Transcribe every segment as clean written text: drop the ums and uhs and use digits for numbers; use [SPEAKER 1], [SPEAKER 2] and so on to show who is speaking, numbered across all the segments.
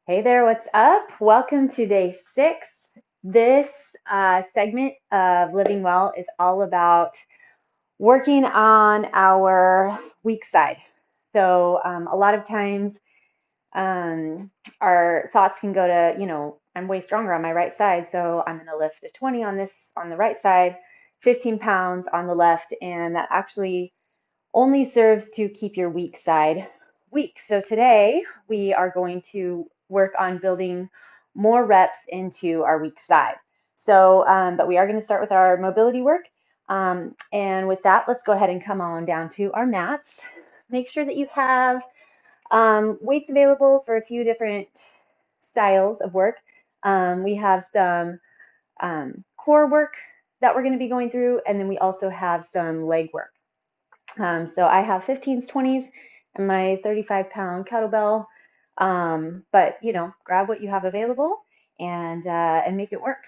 [SPEAKER 1] Hey there, what's up? Welcome to day 6. This segment of Living Well is all about working on our weak side. So, a lot of times um, our thoughts can go to, I'm way stronger on my right side, so I'm going to lift a 20 on the right side, 15 pounds on the left, and that actually only serves to keep your weak side weak. So today we are going to work on building more reps into our weak side. But we are going to start with our mobility work. And with that, let's go ahead and come on down to our mats. Make sure that you have weights available for a few different styles of work. We have some core work that we're going to be going through, and then we also have some leg work. So I have 15s, 20s, and my 35-pound kettlebell. But grab what you have available and make it work.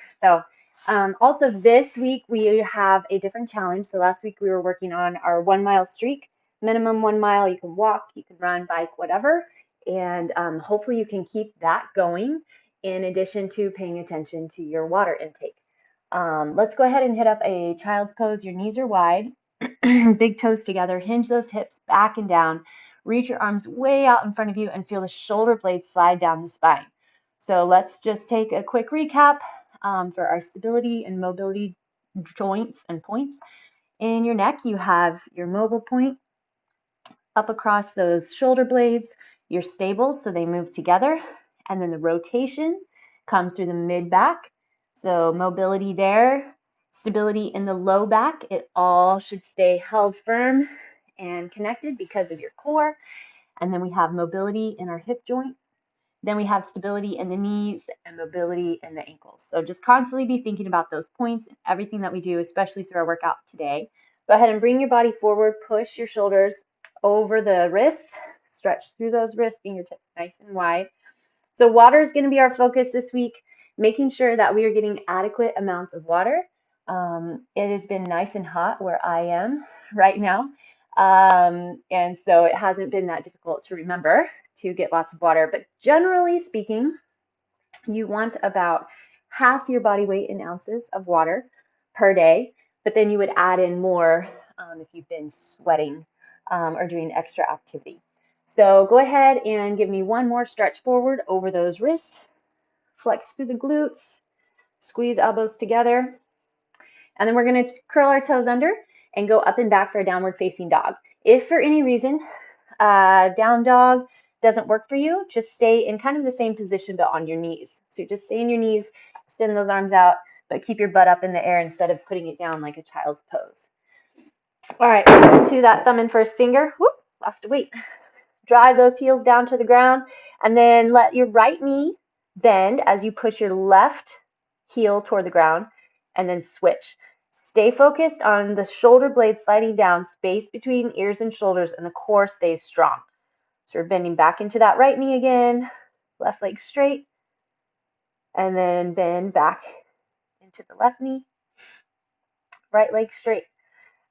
[SPEAKER 1] Also this week we have a different challenge. So last week we were working on our 1 mile streak, minimum 1 mile. You can walk, you can run, bike, whatever, and hopefully you can keep that going in addition to paying attention to your water intake. Let's go ahead and hit up a child's pose. Your knees are wide. Big toes together, hinge those hips back and down, reach your arms way out in front of you and feel the shoulder blades slide down the spine. So let's just take a quick recap for our stability and mobility joints and points. In your neck, you have your mobile point up across those shoulder blades, your stables, so they move together, and then the rotation comes through the mid back. So mobility there, stability in the low back. It all should stay held firm and connected because of your core. And then we have mobility in our hip joints. Then we have stability in the knees and mobility in the ankles. So just constantly be thinking about those points and everything that we do, especially through our workout today. Go ahead and bring your body forward, push your shoulders over the wrists, stretch through those wrist fingertips nice and wide. So water is going to be our focus this week, making sure that we are getting adequate amounts of water. It has been nice and hot where I am right now. And so it hasn't been that difficult to remember to get lots of water. But generally speaking, you want about half your body weight in ounces of water per day, but then you would add in more if you've been sweating or doing extra activity. So go ahead and give me one more stretch forward over those wrists, flex through the glutes, squeeze elbows together, and then we're going to curl our toes under and go up and back for a downward facing dog. If for any reason down dog doesn't work for you, just stay in kind of the same position but on your knees. So just stay in your knees, extend those arms out, but keep your butt up in the air instead of putting it down like a child's pose. All right, to that thumb and first finger. Whoop, lost a weight. Drive those heels down to the ground, and then let your right knee bend as you push your left heel toward the ground, and then switch. Stay focused on the shoulder blades sliding down, space between ears and shoulders, and the core stays strong. So we're bending back into that right knee again, left leg straight, and then bend back into the left knee, right leg straight.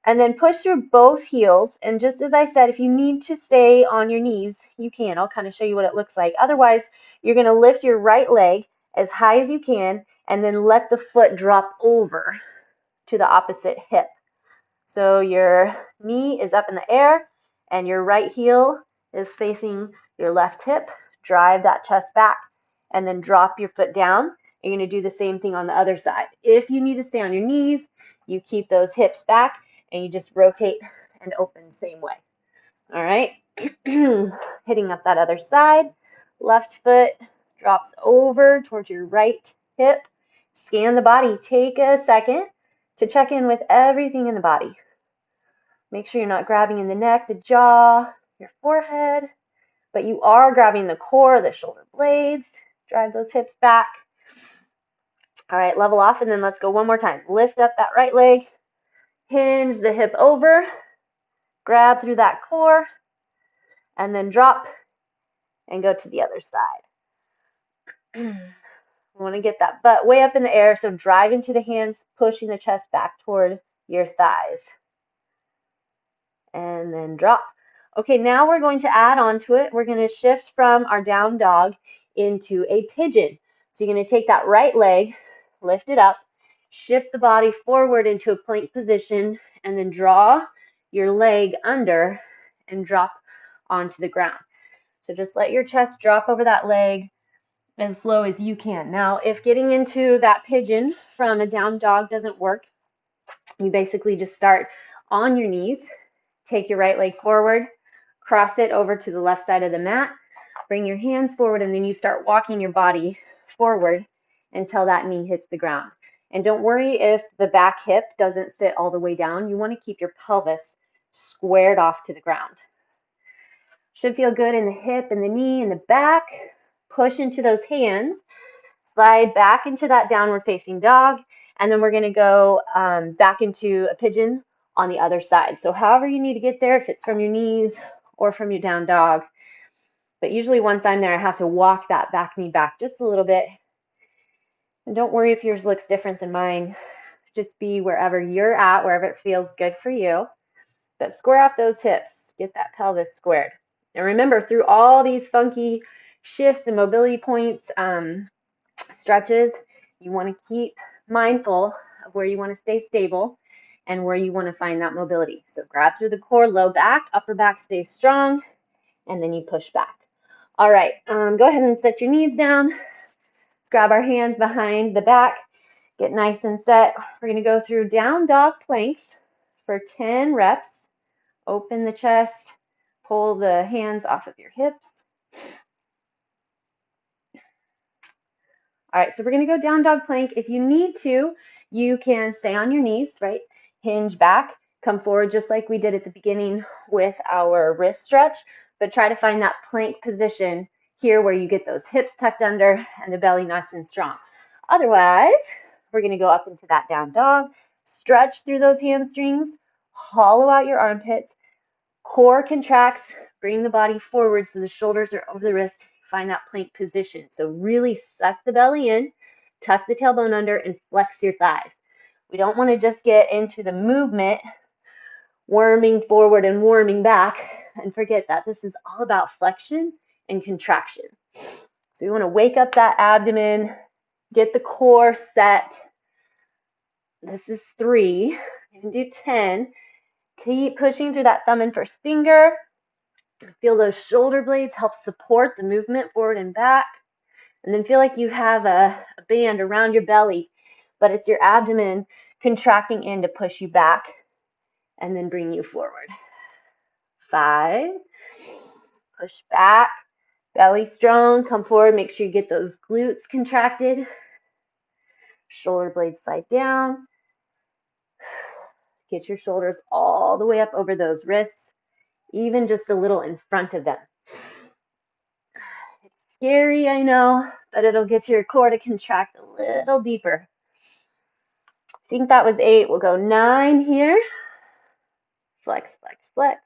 [SPEAKER 1] And then push through both heels. And just as I said, if you need to stay on your knees, you can. I'll kind of show you what it looks like. Otherwise, you're going to lift your right leg as high as you can and then let the foot drop over to the opposite hip. So your knee is up in the air and your right heel is facing your left hip. Drive that chest back and then drop your foot down. You're going to do the same thing on the other side. If you need to stay on your knees, you keep those hips back and you just rotate and open the same way. All right, hitting up that other side. Left foot drops over towards your right hip. Scan the body. Take a second to check in with everything in the body. Make sure you're not grabbing in the neck, the jaw, your forehead, but you are grabbing the core, the shoulder blades. Drive those hips back. All right, level off, and then let's go one more time. Lift up that right leg. Hinge the hip over, grab through that core, and then drop and go to the other side. We want to get that butt way up in the air, so drive into the hands, pushing the chest back toward your thighs. And then drop. Okay, now we're going to add on to it. We're going to shift from our down dog into a pigeon. So you're going to take that right leg, lift it up, shift the body forward into a plank position, and then draw your leg under and drop onto the ground. So just let your chest drop over that leg as slow as you can. Now, if getting into that pigeon from a down dog doesn't work, you basically just start on your knees, take your right leg forward, cross it over to the left side of the mat, bring your hands forward, and then you start walking your body forward until that knee hits the ground. And don't worry if the back hip doesn't sit all the way down. You want to keep your pelvis squared off to the ground. Should feel good in the hip and the knee and the back. Push into those hands. Slide back into that downward facing dog. And then we're going to go back into a pigeon on the other side. So however you need to get there, if it's from your knees or from your down dog. But usually once I'm there, I have to walk that back knee back just a little bit. And don't worry if yours looks different than mine. Just be wherever you're at, wherever it feels good for you. But square off those hips. Get that pelvis squared. And remember, through all these funky shifts and mobility points, stretches, you want to keep mindful of where you want to stay stable and where you want to find that mobility. So grab through the core, low back, upper back stays strong, and then you push back. All right, go ahead and set your knees down. Let's grab our hands behind the back, get nice and set. We're going to go through down dog planks for 10 reps. Open the chest, pull the hands off of your hips. All right, so we're going to go down dog plank. If you need to, you can stay on your knees, right? Hinge back, come forward just like we did at the beginning with our wrist stretch, but try to find that plank position here where you get those hips tucked under and the belly nice and strong. Otherwise, we're going to go up into that down dog, stretch through those hamstrings, hollow out your armpits, core contracts, bring the body forward so the shoulders are over the wrist. Find that plank position. So really suck the belly in, tuck the tailbone under, and flex your thighs. We don't want to just get into the movement, worming forward and warming back, and forget that. This is all about flexion and contraction. So we want to wake up that abdomen, get the core set. This is 3. You can do 10. Keep pushing through that thumb and first finger. Feel those shoulder blades help support the movement forward and back. And then feel like you have a band around your belly, but it's your abdomen contracting in to push you back and then bring you forward. 5. Push back. Belly strong. Come forward. Make sure you get those glutes contracted. Shoulder blades slide down. Get your shoulders all the way up over those wrists, even just a little in front of them. It's scary, I know, but it'll get your core to contract a little deeper. I think that was 8. We'll go 9 here. Flex, flex, flex.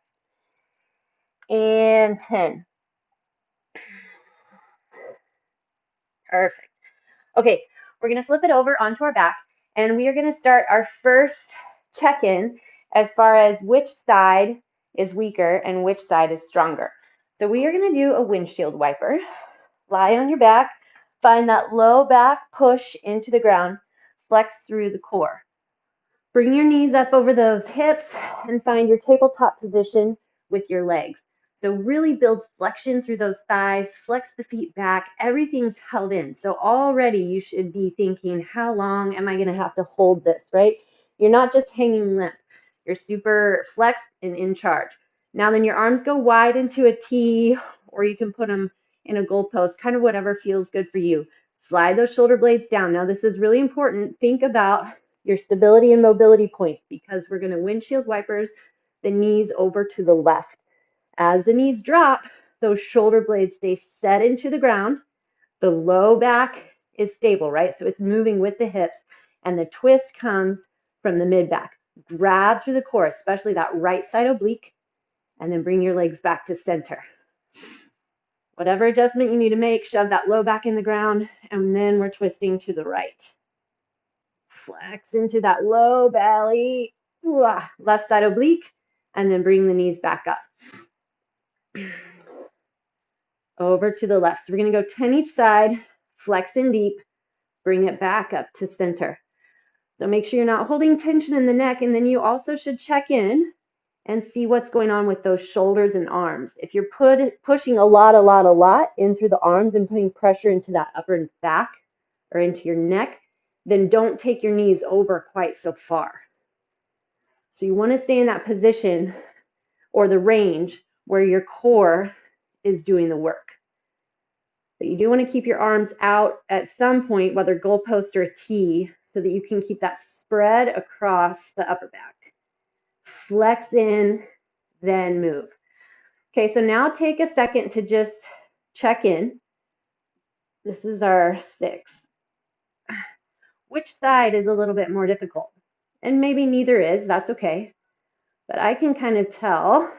[SPEAKER 1] And 10. Perfect. Okay, we're going to flip it over onto our back, and we are going to start our first check-in as far as which side is weaker and which side is stronger. So we are going to do a windshield wiper. Lie on your back, find that low back push into the ground, flex through the core. Bring your knees up over those hips and find your tabletop position with your legs. So really build flexion through those thighs, flex the feet back, everything's held in. So already you should be thinking, how long am I going to have to hold this, right? You're not just hanging limp. You're super flexed and in charge. Now then your arms go wide into a T, or you can put them in a goalpost, kind of whatever feels good for you. Slide those shoulder blades down. Now this is really important. Think about your stability and mobility points, because we're going to windshield wipers the knees over to the left. As the knees drop, those shoulder blades stay set into the ground. The low back is stable, right? So it's moving with the hips, and the twist comes from the mid back. Grab through the core, especially that right side oblique, and then bring your legs back to center. Whatever adjustment you need to make, shove that low back in the ground, and then we're twisting to the right. Flex into that low belly, left side oblique, and then bring the knees back up. over to the left. So we're going to go 10 each side, flex in deep, bring it back up to center. So make sure you're not holding tension in the neck, and then you also should check in and see what's going on with those shoulders and arms. If you're pushing a lot in through the arms and putting pressure into that upper back or into your neck, then don't take your knees over quite so far. So you want to stay in that position or the range where your core is doing the work. But you do want to keep your arms out at some point, whether goalpost or a T, so that you can keep that spread across the upper back. Flex in, then move. Okay, so now take a second to just check in. This is our 6. Which side is a little bit more difficult? And maybe neither is, that's okay. But I can kind of tell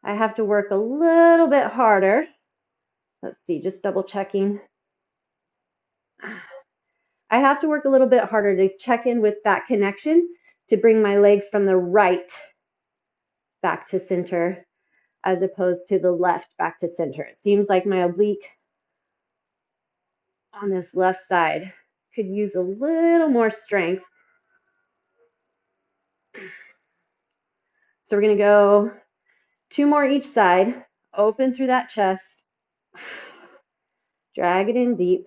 [SPEAKER 1] I have to work a little bit harder. Let's see, just double checking. I have to work a little bit harder to check in with that connection to bring my legs from the right back to center as opposed to the left back to center. It seems like my oblique on this left side could use a little more strength. So we're going to go 2 more each side, open through that chest, drag it in deep.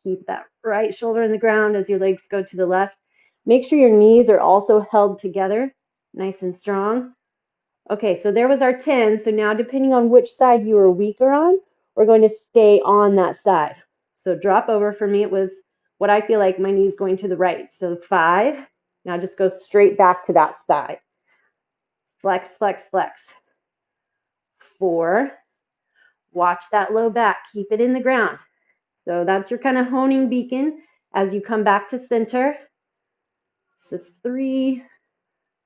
[SPEAKER 1] Keep that right shoulder in the ground as your legs go to the left. Make sure your knees are also held together, nice and strong. Okay, so there was our 10. So now depending on which side you were weaker on, we're going to stay on that side. So drop over. For me, it was what I feel like my knees going to the right. So 5. Now just go straight back to that side. Flex, flex, flex. 4. Watch that low back. Keep it in the ground. So that's your kind of honing beacon as you come back to center. This is 3.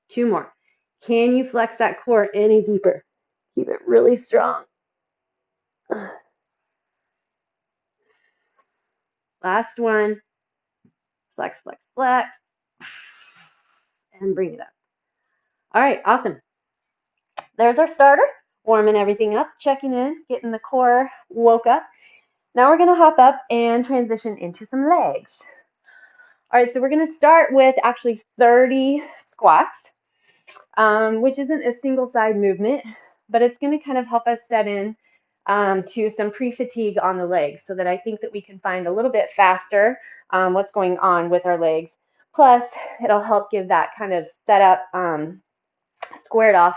[SPEAKER 1] 2 more. Can you flex that core any deeper? Keep it really strong. Last one. Flex, flex, flex. And bring it up. All right, awesome. There's our starter. Warming everything up, checking in, getting the core woke up. Now we're going to hop up and transition into some legs. All right, so we're going to start with actually 30 squats, which isn't a single side movement, but it's going to kind of help us set in to some pre-fatigue on the legs so that I think that we can find a little bit faster what's going on with our legs. Plus, it'll help give that kind of set up, squared off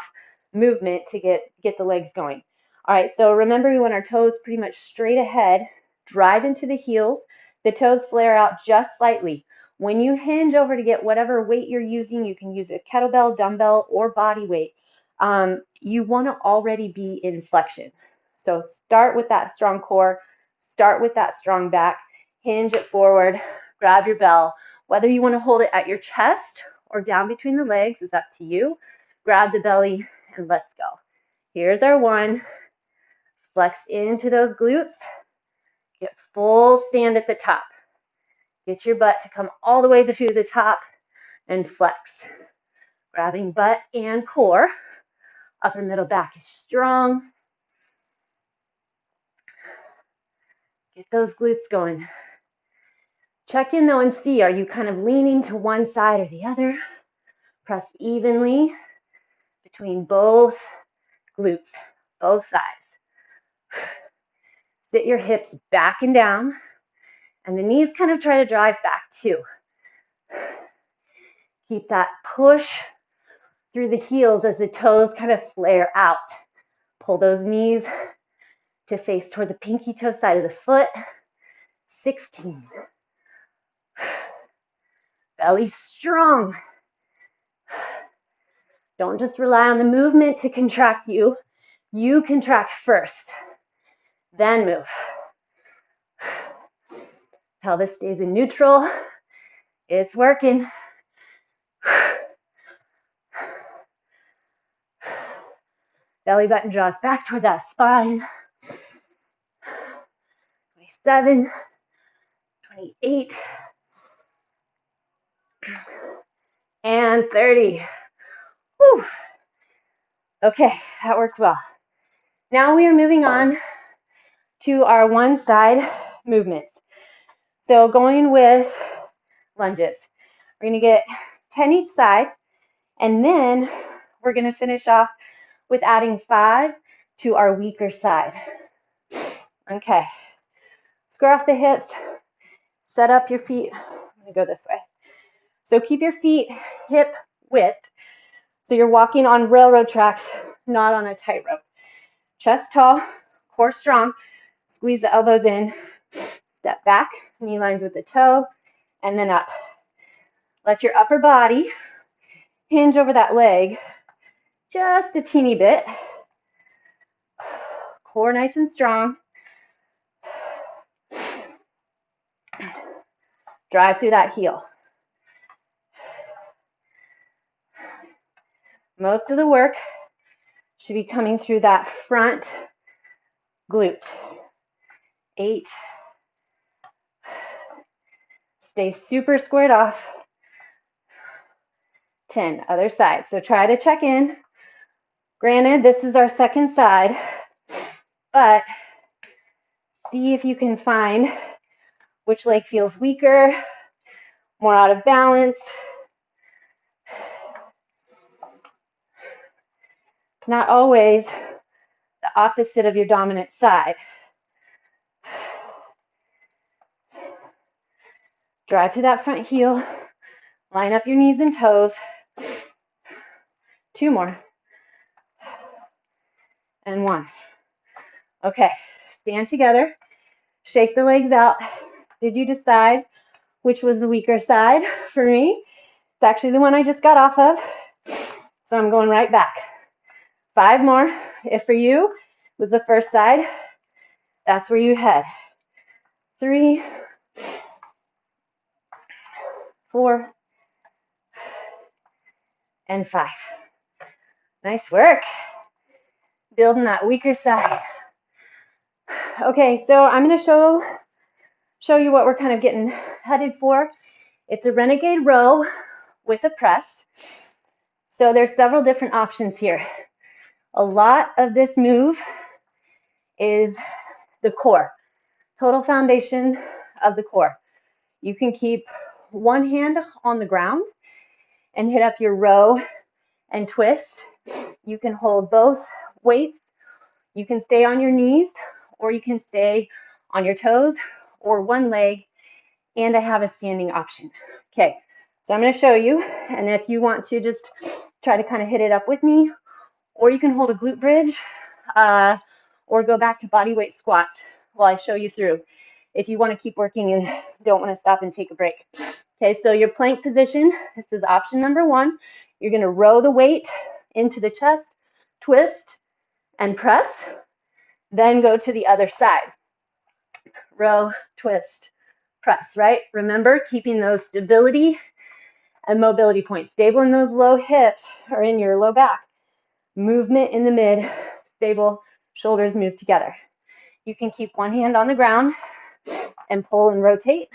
[SPEAKER 1] movement to get the legs going. All right, so remember we want our toes pretty much straight ahead, drive into the heels, the toes flare out just slightly. When you hinge over to get whatever weight you're using, you can use a kettlebell, dumbbell, or body weight. You want to already be in flexion. So start with that strong core, start with that strong back, hinge it forward, grab your bell. Whether you want to hold it at your chest or down between the legs is up to you. Grab the belly and let's go. Here's our 1. Flex into those glutes. Get full stand at the top. Get your butt to come all the way to the top and flex. Grabbing butt and core. Upper middle back is strong. Get those glutes going. Check in though and see, are you kind of leaning to one side or the other? Press evenly between both glutes, both sides. Sit your hips back and down, and the knees kind of try to drive back too. Keep that push through the heels as the toes kind of flare out. Pull those knees to face toward the pinky toe side of the foot. 16. Belly strong. Don't just rely on the movement to contract you. You contract first, then move. Pelvis stays in neutral. It's working. Belly button draws back toward that spine. 27, 28, and 30. Whew. Okay, that works well. Now we are moving on to our one side movements. So going with lunges. We're going to get 10 each side, and then we're going to finish off with adding 5 to our weaker side. Okay, square off the hips, set up your feet. I'm going to go this way. So keep your feet hip width. So you're walking on railroad tracks, not on a tightrope. Chest tall, core strong. Squeeze the elbows in. Step back, knee lines with the toe, and then up. Let your upper body hinge over that leg just a teeny bit. Core nice and strong. Drive through that heel. Most of the work should be coming through that front glute. 8. Stay super squared off. 10. Other side. So try to check in. Granted, this is our second side, but see if you can find which leg feels weaker, more out of balance. It's not always the opposite of your dominant side. Drive through that front heel. Line up your knees and toes. 2 more. And 1. Okay, stand together. Shake the legs out. Did you decide which was the weaker side? For me, it's actually the one I just got off of. So I'm going right back. 5 more. If for you it was the first side, that's where you head. 3, 4, and 5. Nice work. Building that weaker side. Okay, so I'm going to show you what we're kind of getting headed for. It's a renegade row with a press. So there's several different options here. A lot of this move is the core, total foundation of the core. You can keep one hand on the ground and hit up your row and twist. You can hold both weights. You can stay on your knees, or you can stay on your toes or one leg, and I have a standing option. Okay, so I'm going to show you, and if you want to just try to kind of hit it up with me, or you can hold a glute bridge, or go back to bodyweight squats while I show you through, if you want to keep working and don't want to stop and take a break. Okay, so your plank position, this is option number 1. You're going to row the weight into the chest, twist, and press, then go to the other side. Row, twist, press, right? Remember, keeping those stability and mobility points. Stable in those low hips or in your low back. Movement in the mid, stable, shoulders move together. You can keep one hand on the ground and pull and rotate.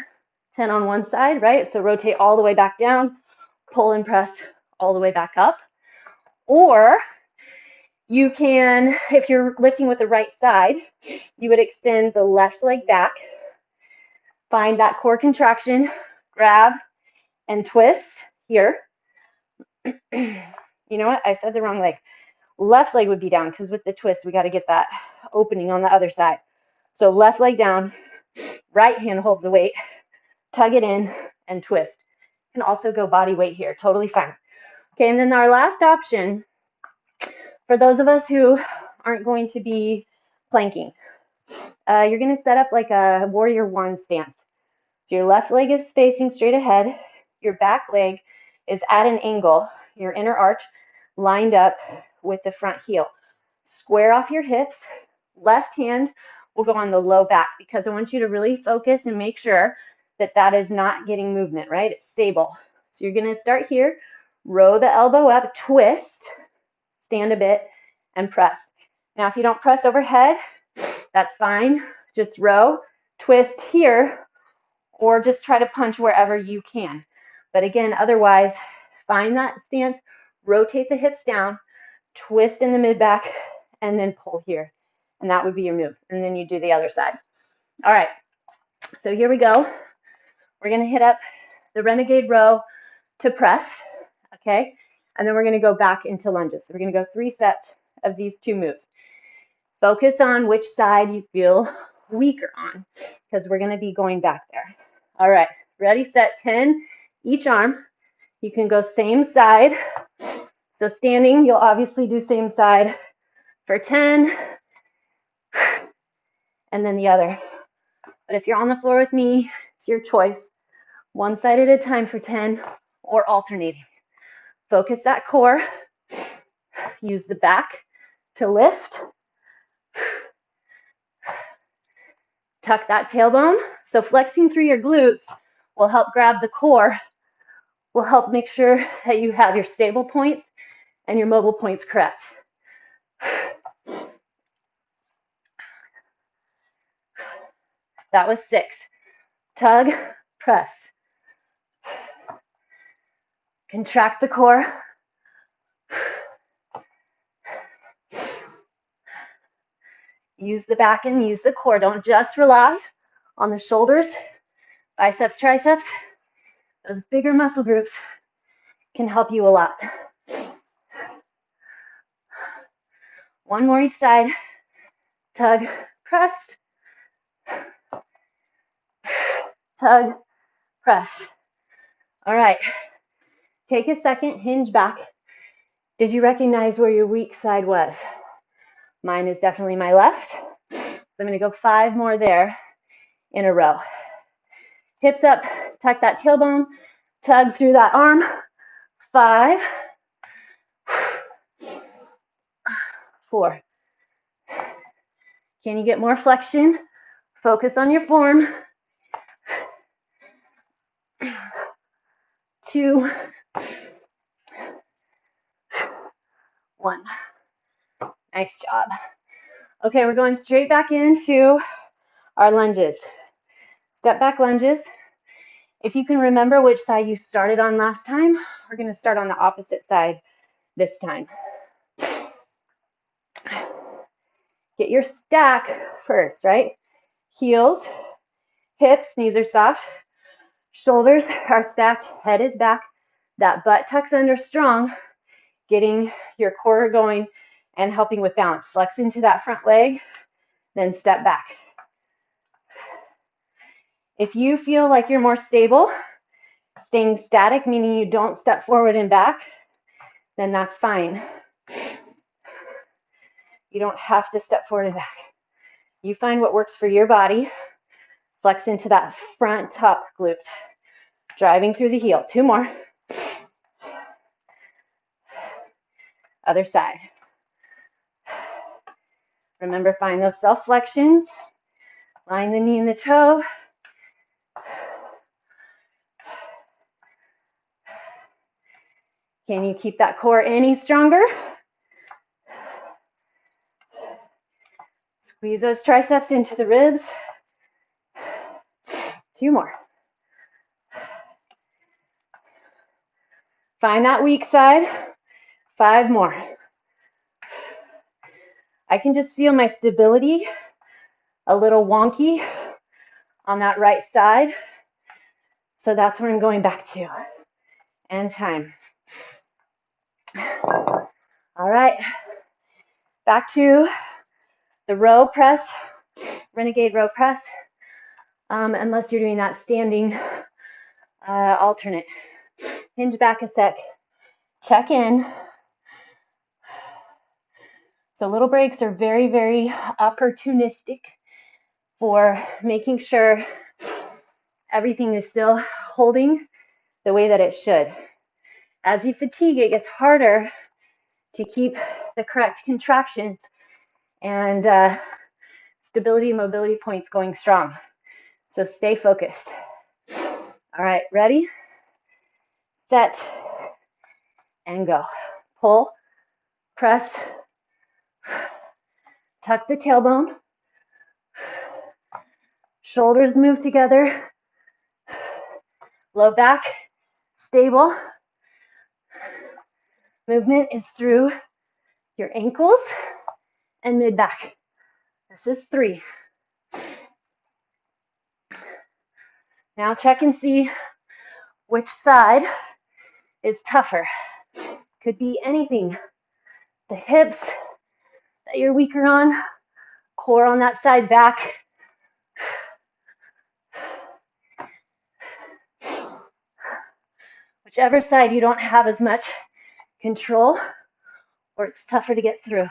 [SPEAKER 1] 10 on one side, right? So rotate all the way back down, pull and press all the way back up. Or you can, if you're lifting with the right side, you would extend the left leg back, find that core contraction, grab and twist here. You know what? I said the wrong leg. Left leg would be down because with the twist, we got to get that opening on the other side. So left leg down, right hand holds the weight, tug it in and twist. You can also go body weight here, totally fine. Okay, and then our last option, for those of us who aren't going to be planking, you're going to set up like a warrior 1 stance. So your left leg is facing straight ahead, your back leg is at an angle, your inner arch lined up with the front heel. Square off your hips, left hand will go on the low back because I want you to really focus and make sure that that is not getting movement, right? It's stable. So you're going to start here, row the elbow up, twist, stand a bit, and press. Now, if you don't press overhead, that's fine. Just row, twist here, or just try to punch wherever you can. But again, otherwise, find that stance, rotate the hips down, twist in the mid-back, and then pull here. And that would be your move. And then you do the other side. All right, so here we go. We're going to hit up the renegade row to press, okay? And then we're going to go back into lunges. So we're going to go 3 sets of these 2 moves. Focus on which side you feel weaker on, because we're going to be going back there. All right, ready, set, 10, each arm. You can go same side. So standing, you'll obviously do same side for 10, and then the other. But if you're on the floor with me, it's your choice. One side at a time for 10, or alternating. Focus that core. Use the back to lift. Tuck that tailbone. So flexing through your glutes will help grab the core, will help make sure that you have your stable points and your mobile points correct. That was 6. Tug, press. Contract the core. Use the back and use the core. Don't just rely on the shoulders, biceps, triceps. Those bigger muscle groups can help you a lot. One more each side. Tug, press. Tug, press. All right. Take a second, hinge back. Did you recognize where your weak side was? Mine is definitely my left. So I'm going to go 5 more there in a row. Hips up, tuck that tailbone, tug through that arm. 5, 4. Can you get more flexion? Focus on your form. 2, 1. Nice job. Okay, we're going straight back into our lunges. Step back lunges. If you can remember which side you started on last time, we're going to start on the opposite side this time. Get your stack first, right? Heels, hips, knees are soft. Shoulders are stacked, head is back. That butt tucks under strong, getting your core going and helping with balance. Flex into that front leg, then step back. If you feel like you're more stable, staying static, meaning you don't step forward and back, then that's fine. You don't have to step forward and back. You find what works for your body. Flex into that front top glute, driving through the heel. 2 more. Other side. Remember, find those self flexions. Line the knee and the toe. Can you keep that core any stronger? Squeeze those triceps into the ribs. 2 more. Find that weak side. 5 more. I can just feel my stability a little wonky on that right side. So that's where I'm going back to. And time. All right. Back to the row press, renegade row press, unless you're doing that standing alternate. Hinge back a sec. Check in. So little breaks are very, very opportunistic for making sure everything is still holding the way that it should. As you fatigue, it gets harder to keep the correct contractions and stability and mobility points going strong. So stay focused. All right, ready, set, and go. Pull, press, tuck the tailbone, shoulders move together, low back, stable. Movement is through your ankles and mid-back. This is 3. Now check and see which side is tougher. Could be anything. The hips that you're weaker on, core on that side back. Whichever side you don't have as much control or it's tougher to get through.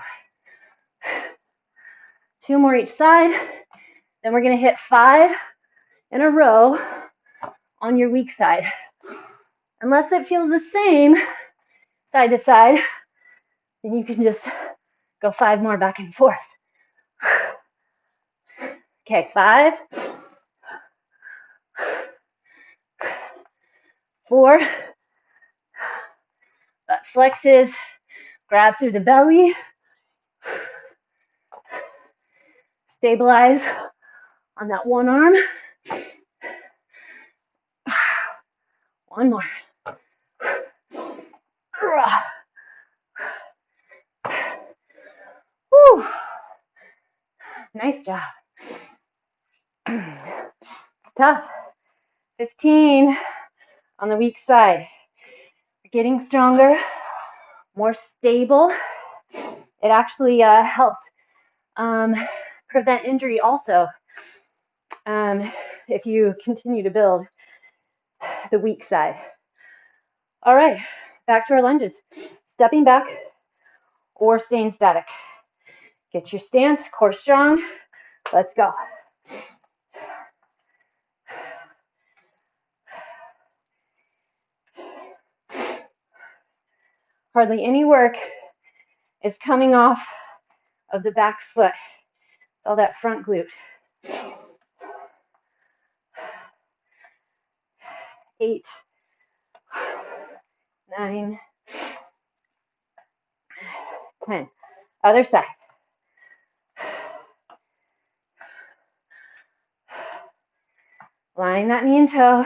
[SPEAKER 1] 2 more each side. Then we're going to hit 5 in a row on your weak side. Unless it feels the same side to side, then you can just go 5 more back and forth. Okay, 5, 4, butt flexes, grab through the belly, stabilize on that one arm. 1 more. Whew. Nice job. Tough. 15 on the weak side. Getting stronger, more stable. It actually helps prevent injury also if you continue to build the weak side. All right, back to our lunges. Stepping back or staying static. Get your stance, core strong. Let's go. Hardly any work is coming off of the back foot. It's all that front glute. 8, 9, 10. Other side. Line that knee and toe.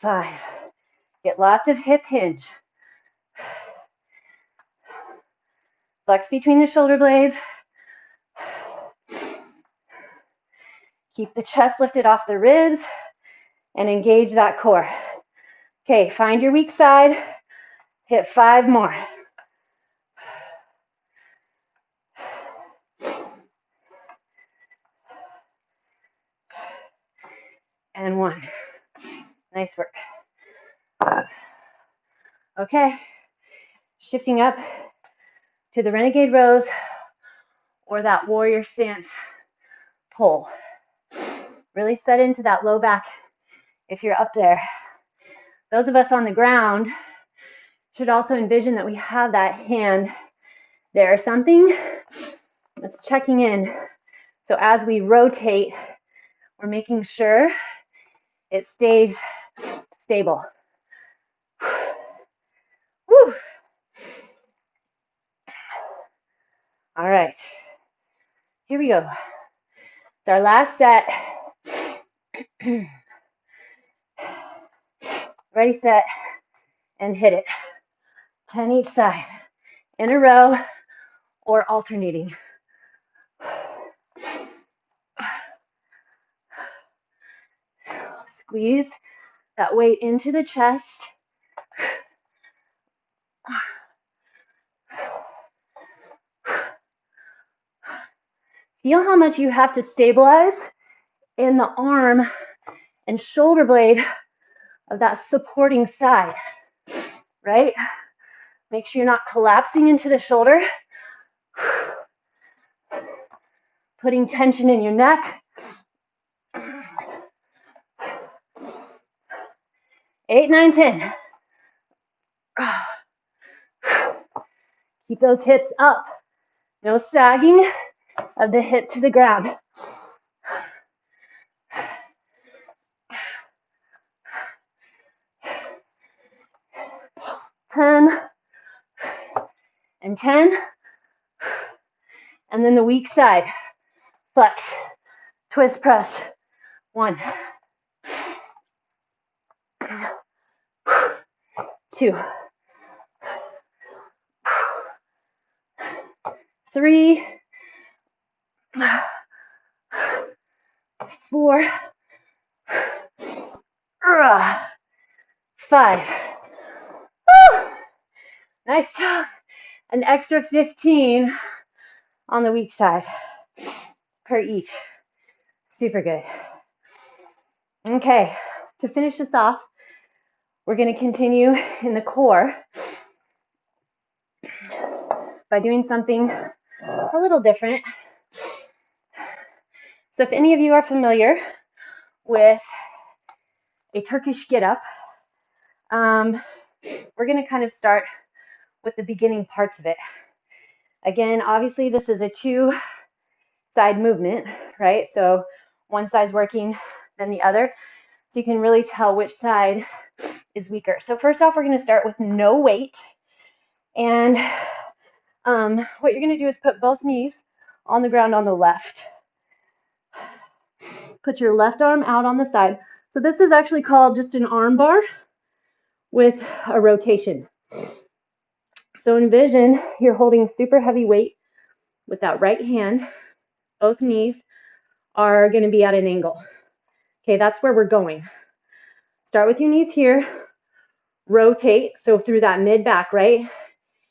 [SPEAKER 1] 5. Get lots of hip hinge. Flex between the shoulder blades. Keep the chest lifted off the ribs and engage that core. Okay, find your weak side. Hit 5 more. And 1. Nice work. Okay, shifting up to the renegade rows or that warrior stance pull. Really set into that low back if you're up there. Those of us on the ground should also envision that we have that hand there, something that's checking in. So as we rotate, we're making sure it stays stable. Woo. All right, here we go. It's our last set. Ready, set, and hit it. 10 each side, in a row or alternating. Squeeze that weight into the chest. Feel how much you have to stabilize in the arm and shoulder blade of that supporting side, right? Make sure you're not collapsing into the shoulder. Putting tension in your neck. 8, 9, 10. Keep those hips up. No sagging of the hip to the ground. 10 and 10. And then the weak side. Flex, twist, press. 1, 2, 3, 4, 5. Woo! Nice job. An extra 15 on the weak side per each. Super good. Okay, to finish this off, we're going to continue in the core by doing something a little different. So if any of you are familiar with a Turkish get-up, we're going to kind of start with the beginning parts of it. Again, obviously this is a 2-side movement, right? So one side's working than the other, so you can really tell which side is weaker. So first off, we're going to start with no weight, and what you're going to do is put both knees on the ground on the left. Put your left arm out on the side. So this is actually called just an arm bar with a rotation. So envision you're holding super heavy weight with that right hand. Both knees are going to be at an angle. Okay, that's where we're going. Start with your knees here. Rotate, so through that mid-back, right?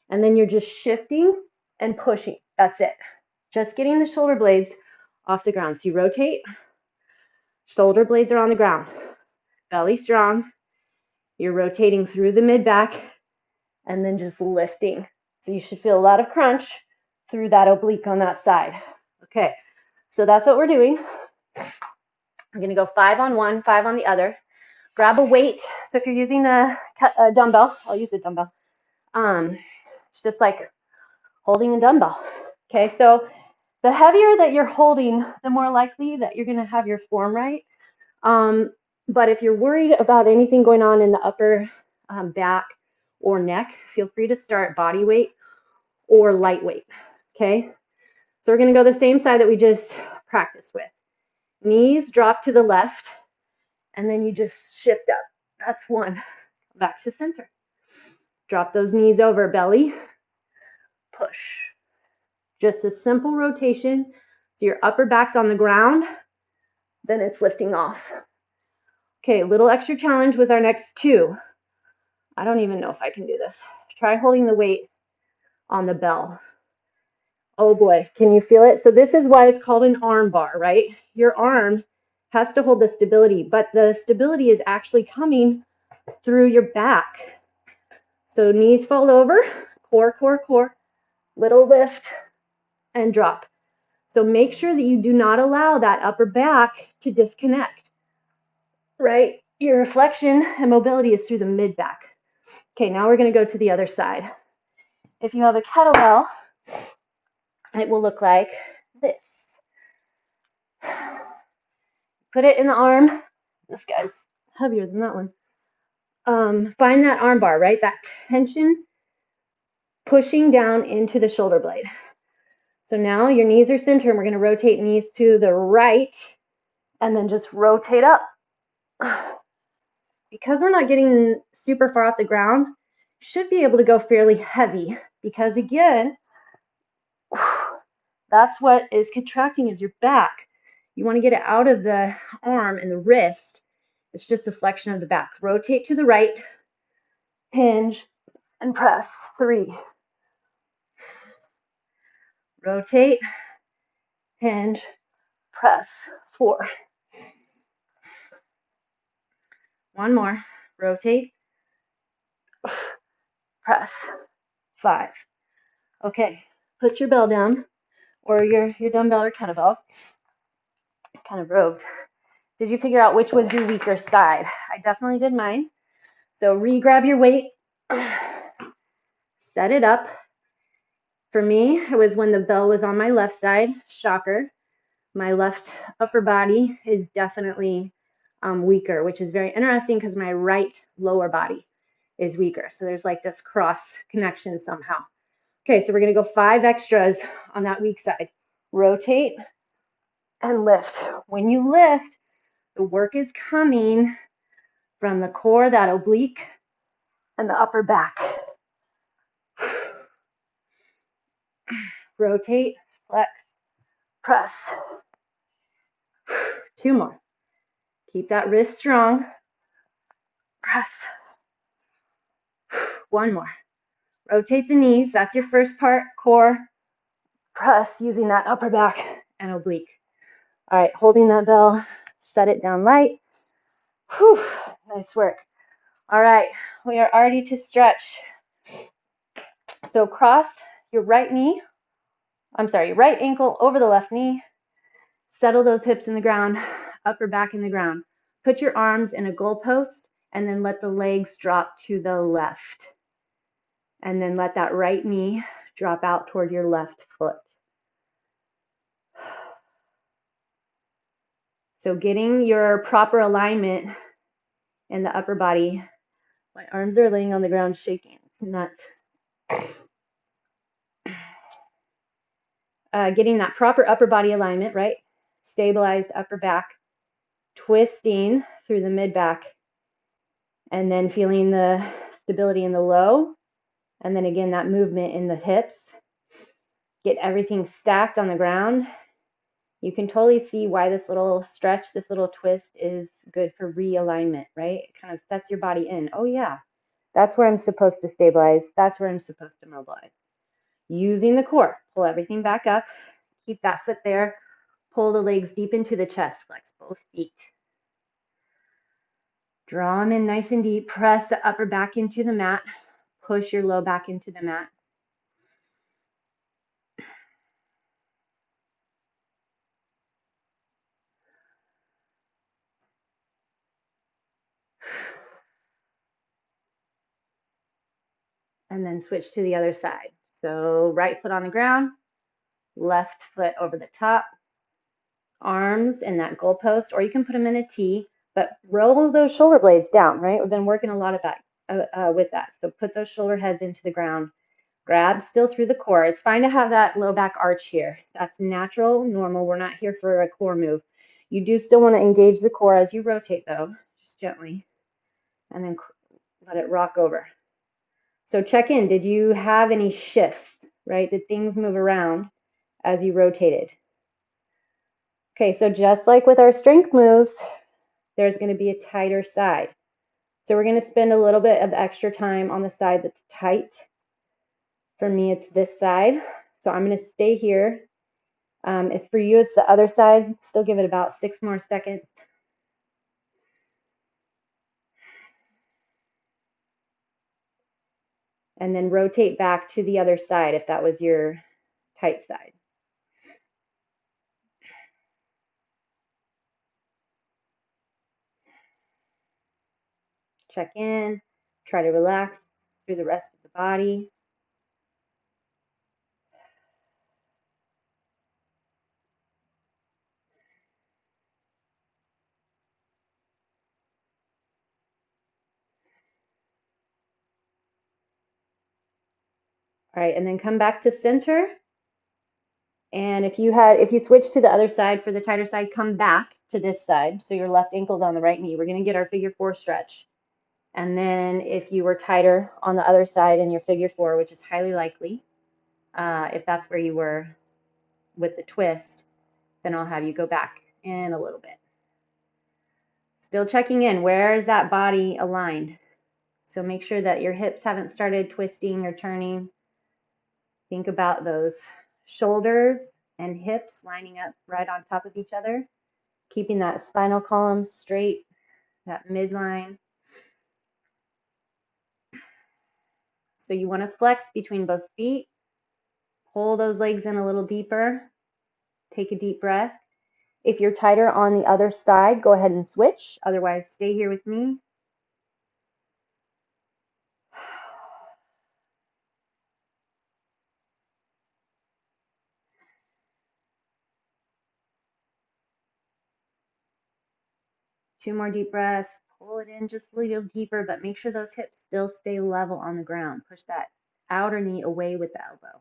[SPEAKER 1] And then you're just shifting and pushing. That's it. Just getting the shoulder blades off the ground. So you rotate, shoulder blades are on the ground. Belly strong. You're rotating through the mid-back and then just lifting. So you should feel a lot of crunch through that oblique on that side. Okay, so that's what we're doing. I'm going to go 5 on one, 5 on the other. Grab a weight. So if you're using a dumbbell, I'll use a dumbbell. It's just like holding a dumbbell. Okay, so the heavier that you're holding, the more likely that you're going to have your form right. But if you're worried about anything going on in the upper back or neck, feel free to start body weight or lightweight. Okay, so we're going to go the same side that we just practiced with. Knees drop to the left, and then you just shift up. That's 1. Back to center. Drop those knees over, belly, push. Just a simple rotation. So your upper back's on the ground, then it's lifting off. Okay, a little extra challenge with our next 2. I don't even know if I can do this. Try holding the weight on the bell. Oh boy, can you feel it? So this is why it's called an arm bar, right? Your arm has to hold the stability, but the stability is actually coming through your back. So knees fall over, core, core, core, little lift, and drop. So make sure that you do not allow that upper back to disconnect, right? Your flexion and mobility is through the mid-back. Okay, now we're going to go to the other side. If you have a kettlebell, it will look like this. Put it in the arm. This guy's heavier than that one. Find that arm bar, right? That tension pushing down into the shoulder blade. So now your knees are centered, and we're going to rotate knees to the right and then just rotate up. Because we're not getting super far off the ground, you should be able to go fairly heavy, because again, that's what is contracting is your back. You want to get it out of the arm and the wrist. It's just a flexion of the back. Rotate to the right, hinge, and press. 3. Rotate, hinge, press. 4. 1 more. Rotate, press. 5. Okay, put your bell down, or your dumbbell or kettlebell. Kind of roved. Did you figure out which was your weaker side? I definitely did mine. So re-grab your weight, set it up. For me, it was when the bell was on my left side. Shocker. My left upper body is definitely weaker, which is very interesting because my right lower body is weaker. So there's like this cross connection somehow. Okay, so we're going to go 5 extras on that weak side. Rotate and lift. When you lift, the work is coming from the core, that oblique, and the upper back. Rotate, flex, press. 2 more. Keep that wrist strong. Press. 1 more. Rotate the knees. That's your first part. Core. Press using that upper back and oblique. All right, holding that bell. Set it down light. Whew, nice work. All right, we are ready to stretch. So cross your right ankle over the left knee. Settle those hips in the ground, upper back in the ground. Put your arms in a goalpost and then let the legs drop to the left. And then let that right knee drop out toward your left foot. So getting your proper alignment in the upper body. My arms are laying on the ground shaking. It's nuts. Getting that proper upper body alignment, right? Stabilized upper back, twisting through the mid back, and then feeling the stability in the low, and then again that movement in the hips. Get everything stacked on the ground. You can totally see why this little stretch, this little twist is good for realignment, right? It kind of sets your body in. Oh yeah, that's where I'm supposed to stabilize. That's where I'm supposed to mobilize. Using the core, pull everything back up. Keep that foot there. Pull the legs deep into the chest. Flex both feet. Draw them in nice and deep. Press the upper back into the mat. Push your low back into the mat. And then switch to the other side. So right foot on the ground, left foot over the top. Arms in that goalpost, or you can put them in a T, but roll those shoulder blades down, right? We've been working a lot of that with that. So put those shoulder heads into the ground. Grab still through the core. It's fine to have that low back arch here. That's natural, normal. We're not here for a core move. You do still want to engage the core as you rotate though, just gently, and then let it rock over. So check in. Did you have any shifts, right? Did things move around as you rotated? Okay, so just like with our strength moves, there's going to be a tighter side. So we're going to spend a little bit of extra time on the side that's tight. For me, it's this side. So I'm going to stay here. If for you it's the other side, still give it about 6 more seconds. And then rotate back to the other side if that was your tight side. Check in, try to relax through the rest of the body. All right, and then come back to center. And if you switch to the other side for the tighter side, come back to this side. So your left ankle's on the right knee. We're going to get our figure 4 stretch. And then if you were tighter on the other side in your figure 4, which is highly likely, if that's where you were with the twist, then I'll have you go back in a little bit. Still checking in. Where is that body aligned? So make sure that your hips haven't started twisting or turning. Think about those shoulders and hips lining up right on top of each other, keeping that spinal column straight, that midline. So you want to flex between both feet. Pull those legs in a little deeper. Take a deep breath. If you're tighter on the other side, go ahead and switch. Otherwise, stay here with me. Two more deep breaths. Pull it in just a little deeper, but make sure those hips still stay level on the ground. Push that outer knee away with the elbow.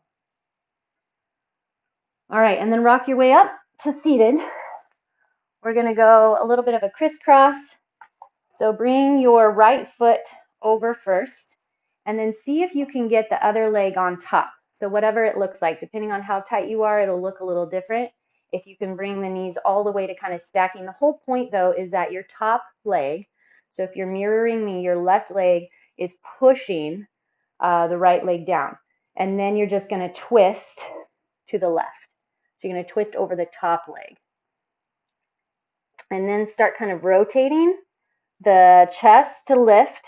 [SPEAKER 1] All right, and then rock your way up to seated. We're going to go a little bit of a crisscross. So bring your right foot over first, and then see if you can get the other leg on top. So whatever it looks like, depending on how tight you are, it'll look a little different. If you can bring the knees all the way to kind of stacking. The whole point though is that your top leg, so if you're mirroring me, your left leg is pushing the right leg down. And then you're just going to twist to the left. So you're going to twist over the top leg. And then start kind of rotating the chest to lift,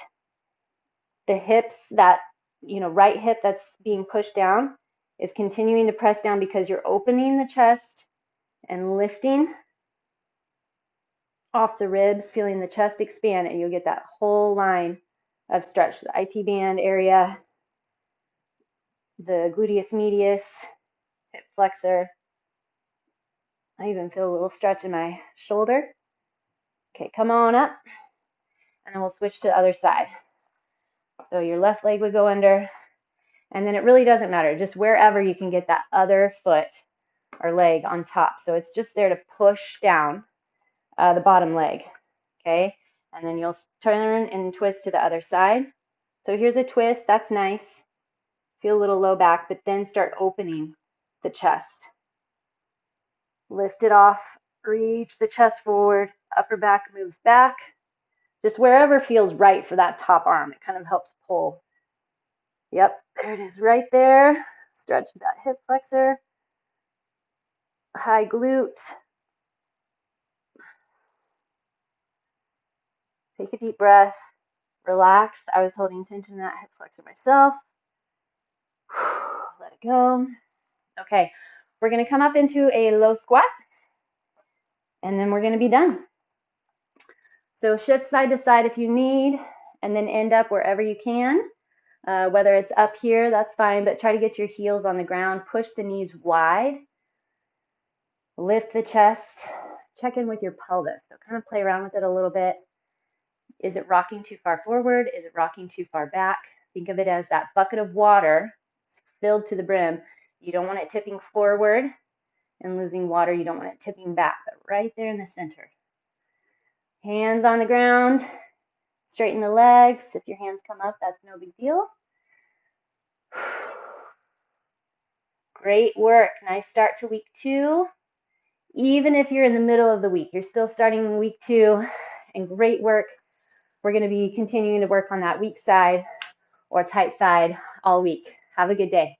[SPEAKER 1] the hips, that right hip that's being pushed down is continuing to press down because you're opening the chest and lifting off the ribs, feeling the chest expand, and you'll get that whole line of stretch, the IT band area, the gluteus medius, hip flexor. I even feel a little stretch in my shoulder. Okay, come on up, and then we'll switch to the other side. So your left leg would go under, and then it really doesn't matter, just wherever you can get that other foot or leg on top. So it's just there to push down the bottom leg, okay? And then you'll turn and twist to the other side. So here's a twist, that's nice. Feel a little low back, but then start opening the chest. Lift it off, reach the chest forward, upper back moves back. Just wherever feels right for that top arm. It kind of helps pull. Yep, there it is right there. Stretch that hip flexor. High glute. Take a deep breath. Relax. I was holding tension in that hip flexor myself. Let it go. Okay, we're going to come up into a low squat, and then we're going to be done. So shift side to side if you need, and then end up wherever you can. Whether it's up here, that's fine, but try to get your heels on the ground. Push the knees wide. Lift the chest. Check in with your pelvis. So kind of play around with it a little bit. Is it rocking too far forward? Is it rocking too far back? Think of it as that bucket of water filled to the brim. You don't want it tipping forward and losing water. You don't want it tipping back, but right there in the center. Hands on the ground. Straighten the legs. If your hands come up, that's no big deal. Great work. Nice start to week 2. Even if you're in the middle of the week, you're still starting week 2, and great work. We're going to be continuing to work on that weak side or tight side all week. Have a good day.